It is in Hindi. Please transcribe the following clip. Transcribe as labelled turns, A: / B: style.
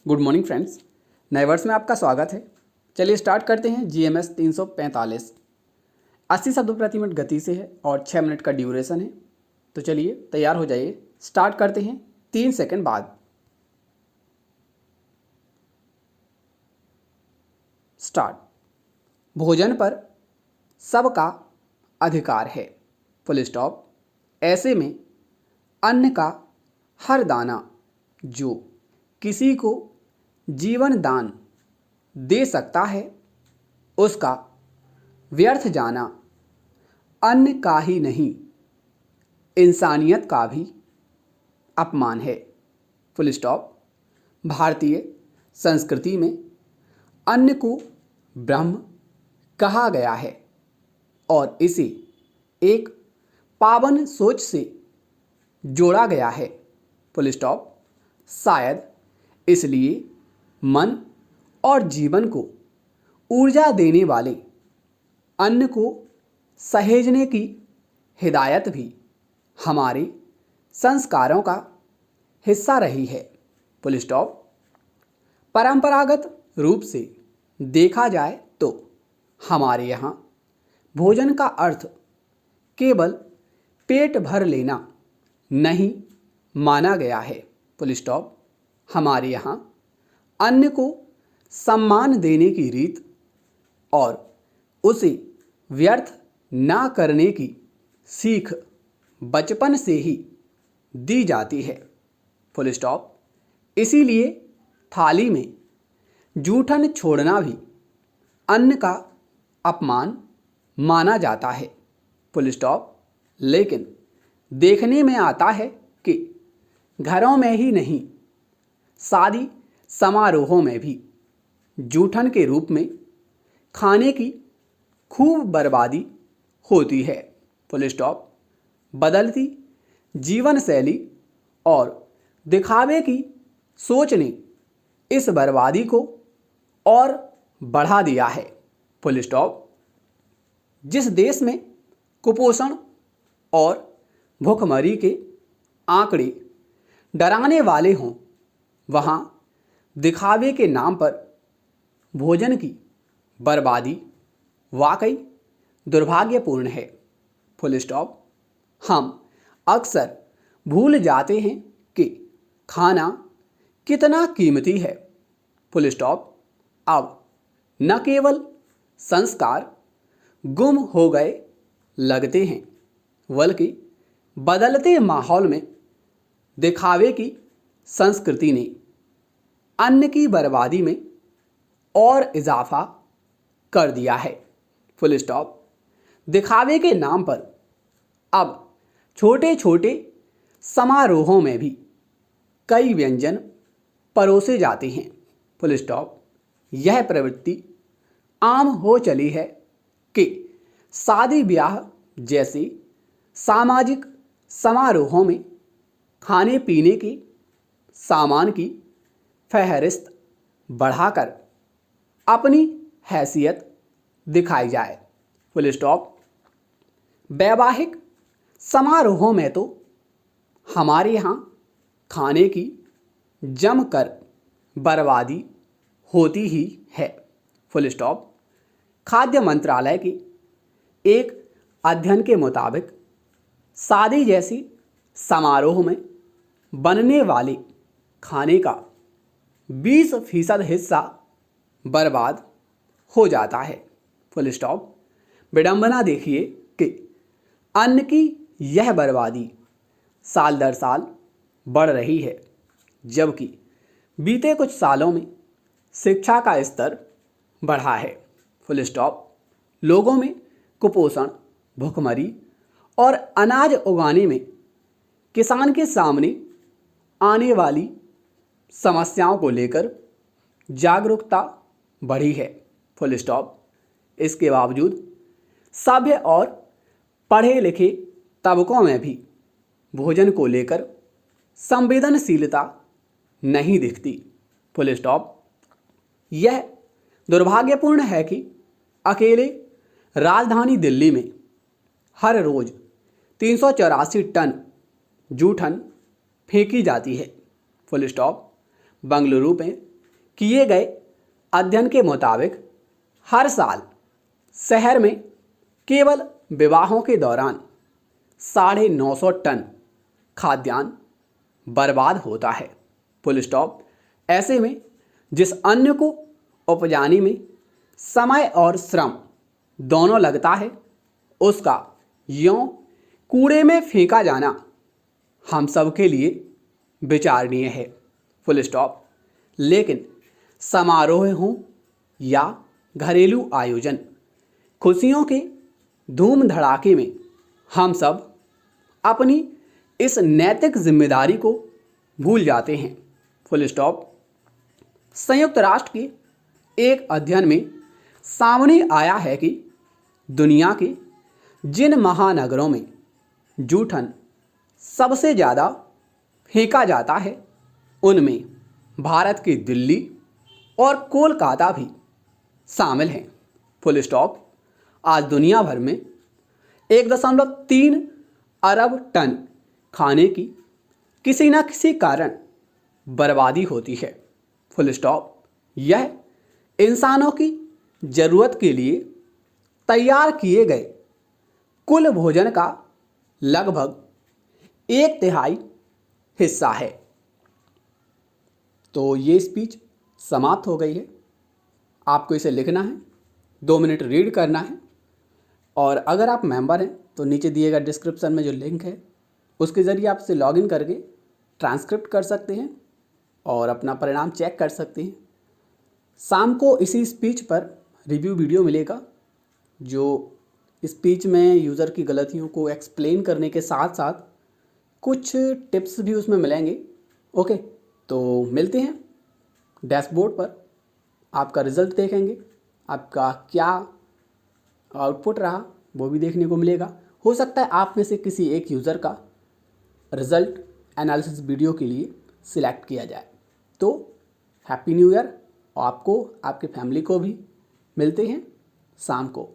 A: गुड मॉर्निंग फ्रेंड्स, नए वर्ष में आपका स्वागत है। चलिए स्टार्ट करते हैं। GMS 345 80 शब्दों प्रति मिनट गति से है और 6 मिनट का ड्यूरेशन है। तो चलिए तैयार हो जाइए, स्टार्ट करते हैं 3 सेकंड बाद। स्टार्ट। भोजन पर सबका अधिकार है, फुल स्टॉप। ऐसे में अन्न का हर दाना जो किसी को जीवन दान दे सकता है, उसका व्यर्थ जाना अन्न का ही नहीं, इंसानियत का भी अपमान है, फुल स्टॉप। भारतीय संस्कृति में अन्न को ब्रह्म कहा गया है और इसे एक पावन सोच से जोड़ा गया है, फुल स्टॉप। शायद इसलिए मन और जीवन को ऊर्जा देने वाले अन्न को सहेजने की हिदायत भी हमारे संस्कारों का हिस्सा रही है, फुल स्टॉप। परंपरागत रूप से देखा जाए तो हमारे यहाँ भोजन का अर्थ केवल पेट भर लेना नहीं माना गया है, फुल स्टॉप। हमारे यहाँ अन्न को सम्मान देने की रीत और उसे व्यर्थ ना करने की सीख बचपन से ही दी जाती है, फुल स्टॉप। इसीलिए थाली में जूठन छोड़ना भी अन्न का अपमान माना जाता है, फुल स्टॉप। लेकिन देखने में आता है कि घरों में ही नहीं, शादी समारोहों में भी जूठन के रूप में खाने की खूब बर्बादी होती है, फुल स्टॉप। बदलती जीवन शैली और दिखावे की सोच ने इस बर्बादी को और बढ़ा दिया है, फुल स्टॉप। जिस देश में कुपोषण और भूखमरी के आंकड़े डराने वाले हों, वहाँ दिखावे के नाम पर भोजन की बर्बादी वाकई दुर्भाग्यपूर्ण है, फुल स्टॉप। हम अक्सर भूल जाते हैं कि खाना कितना कीमती है, फुल स्टॉप। अब न केवल संस्कार गुम हो गए लगते हैं, बल्कि बदलते माहौल में दिखावे की संस्कृति ने अन्न की बर्बादी में और इजाफा कर दिया है, फुल स्टॉप। दिखावे के नाम पर अब छोटे छोटे समारोहों में भी कई व्यंजन परोसे जाते हैं, फुल स्टॉप। यह प्रवृत्ति आम हो चली है कि शादी ब्याह जैसे सामाजिक समारोहों में खाने पीने के सामान की फहरिस्त बढ़ाकर अपनी हैसियत दिखाई जाए, फुल स्टॉप। वैवाहिक समारोहों में तो हमारे यहाँ खाने की जमकर बर्बादी होती ही है, फुल स्टॉप। खाद्य मंत्रालय के एक अध्ययन के मुताबिक शादी जैसी समारोह में बनने वाले खाने का 20% हिस्सा बर्बाद हो जाता है, फुल स्टॉप। विडंबना देखिए कि अन्न की यह बर्बादी साल दर साल बढ़ रही है, जबकि बीते कुछ सालों में शिक्षा का स्तर बढ़ा है, फुल स्टॉप। लोगों में कुपोषण, भूखमरी और अनाज उगाने में किसान के सामने आने वाली समस्याओं को लेकर जागरूकता बढ़ी है, फुल स्टॉप। इसके बावजूद सभ्य और पढ़े लिखे तबकों में भी भोजन को लेकर संवेदनशीलता नहीं दिखती, फुल स्टॉप। यह दुर्भाग्यपूर्ण है कि अकेले राजधानी दिल्ली में हर रोज 384 टन जूठन फेंकी जाती है, फुल स्टॉप। बंगलुरु में किए गए अध्ययन के मुताबिक हर साल शहर में केवल विवाहों के दौरान 950 टन खाद्यान्न बर्बाद होता है। Full stop. ऐसे में जिस अन्न को उपजाने में समय और श्रम दोनों लगता है, उसका यों कूड़े में फेंका जाना हम सब के लिए विचारणीय है। Full stop. लेकिन समारोह हों या घरेलू आयोजन, खुशियों के धूम धड़ाके में हम सब अपनी इस नैतिक जिम्मेदारी को भूल जाते हैं। Full stop. संयुक्त राष्ट्र के एक अध्ययन में सामने आया है कि दुनिया के जिन महानगरों में जूठन सबसे ज़्यादा फेंका जाता है, उनमें भारत की दिल्ली और कोलकाता भी शामिल हैं। Full stop. आज दुनिया भर में 1.3 अरब टन खाने की किसी न किसी कारण बर्बादी होती है। Full stop. यह इंसानों की ज़रूरत के लिए तैयार किए गए कुल भोजन का लगभग 1/3 हिस्सा है। तो ये स्पीच समाप्त हो गई है। आपको इसे लिखना है, 2 मिनट रीड करना है, और अगर आप मेंबर हैं तो नीचे दिए गए डिस्क्रिप्शन में जो लिंक है उसके ज़रिए आप इसे लॉगिन करके ट्रांसक्रिप्ट कर सकते हैं और अपना परिणाम चेक कर सकते हैं। शाम को इसी स्पीच पर रिव्यू वीडियो मिलेगा, जो स्पीच में यूज़र की गलतियों को एक्सप्लेन करने के साथ साथ कुछ टिप्स भी उसमें मिलेंगे। ओके, तो मिलते हैं डैशबोर्ड पर। आपका रिज़ल्ट देखेंगे, आपका क्या आउटपुट रहा वो भी देखने को मिलेगा। हो सकता है आप में से किसी एक यूज़र का रिज़ल्ट एनालिसिस वीडियो के लिए सिलेक्ट किया जाए। तो हैप्पी न्यू ईयर, आपको, आपके फैमिली को भी। मिलते हैं शाम को।